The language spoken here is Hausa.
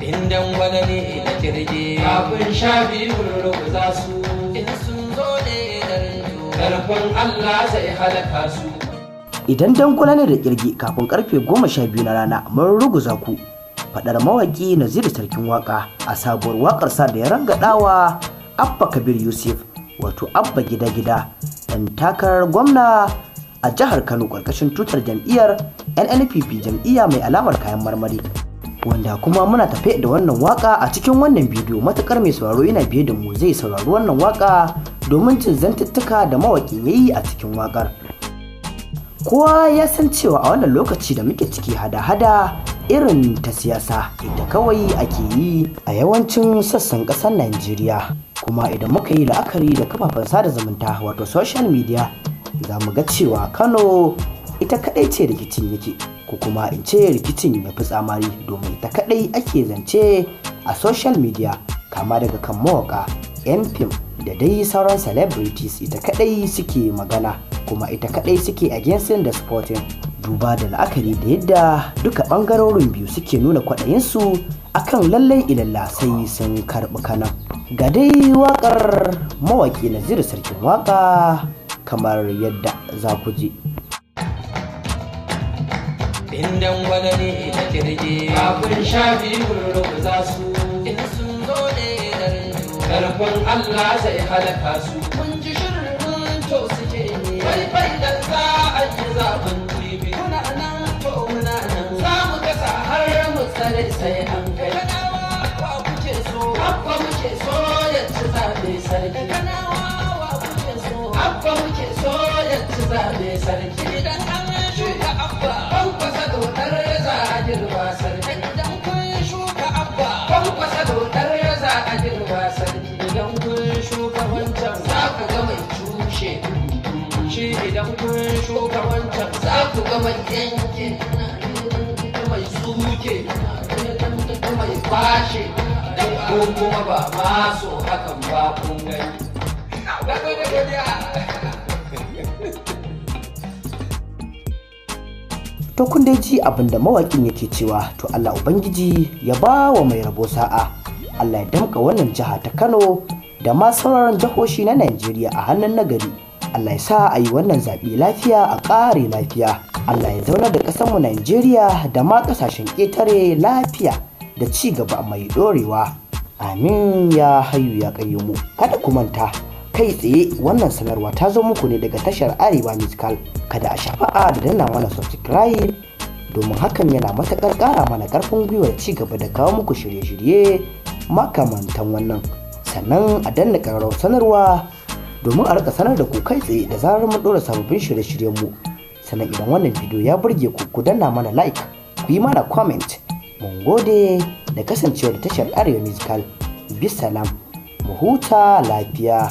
Indan gwada ne da kirge kafin sha biyu ruguza su in sun zo ne da rinjo karfin Allah zai halaka su. Idan dangwala ne da kirge kafin karfe 12 na rana mun ruguza ku, fadar mawaki Naziru Sarkin Waka a sabuwar wakar sa da ya rangadawa Abba Kabir Yusuf wato Abba Gida Gida dan takarar gwamna a jihar Kano karkashin tutar jam'iyyar NNPP, jam'iyya mai alamar kayan marmari, wanda kuma muna tafe da wannan waka a cikin wannan bidiyo. Matukar mai sauraro yana biye da mu zai saurari wannan waka domin jin zantuttuka da mawakin yayi a cikin wakar. Kowa ya san cewa a wannan lokaci da muke ciki hada-hada irin ta siyasa ita kawai ake yi a yawancin sassan ƙasar Najeriya, kuma idan muka yi la'akari da kafafen sada zumunta wato social media za mu ga cewa Kano ita kadai ce rikicin yake, ko kuma in ce rikicin ya fi tsamari domin ita kadai ake zance a social media, kama daga kan mawaka, 'yan fim da dai sauran celebrities ita kadai suke magana, kuma ita kadai suke against da supporting, duba da la'akari da yadda duka bangarorin biyu suke nuna kwaɗayinsu akan lallai ilalla sai sun karɓi kanan. Ga dai waƙar mawaƙi Naziru Sarkin Waka kamar yadda za ku ji. Indan gwada ne da kirge kafin sha biyu ruguza su in sun zo ne da rinjo karfin Allah zai halaka su. Mun ji shirin to suke ne wai dan za a yi zaben jibi muna nan to muna nan za mu gasa har mu tsare sai an kai. Kanawa wa kuke so abba muke so ya ci zabe sarki. Kanawa wa kuke so abba muke so ya ci zabe sarki. Idan an shuka abba ban kwasa dodar za a girba sarki. Idan kun shuka abba ban kwasa dodar za a girba sarki. Idan kun shuka wancan za ku ga mai tushe shi, idan kun shuka wancan za ku ga mai yanke mai tsuke mai kwashe ko kuma ba maso hakan ba kun gani. To kun dai ji abin da mawakin yake cewa, to Allah Ubangiji ya ba wa mai rabo sa'a, Allah ya damka wannan jiha ta Kano da ma sauran jihohi na Najeriya a hannun nagari. Allah ya sa a yi wannan zaɓe lafiya a ƙare lafiya. Allah ya zaunar da ƙasarmu Najeriya da ma ƙasashen ƙetare lafiya da ci gaba mai ɗorewa. Amin ya hayyu ya ƙayyumu. Kada ku manta, kai tsaye wannan sanarwa ta zo muku ne daga tashar Arewa Musical. Kada a shafa'a da danna mana subscribe domin hakan yana matuƙar ƙara mana ƙarfin gwiwar ci gaba da kawo muku shirye-shirye makamantan wannan. Sannan a danna ƙararrawar sanarwa domin a rika sanar da ku kai tsaye da zarar mun ɗora sababbin shirye-shiryen mu. Sannan idan wannan bidiyo ya burge ku, ku danna mana like, ku yi mana comment. Mun gode da kasancewa da tashar Arewa Musical. Bisalam, mu huta lafiya.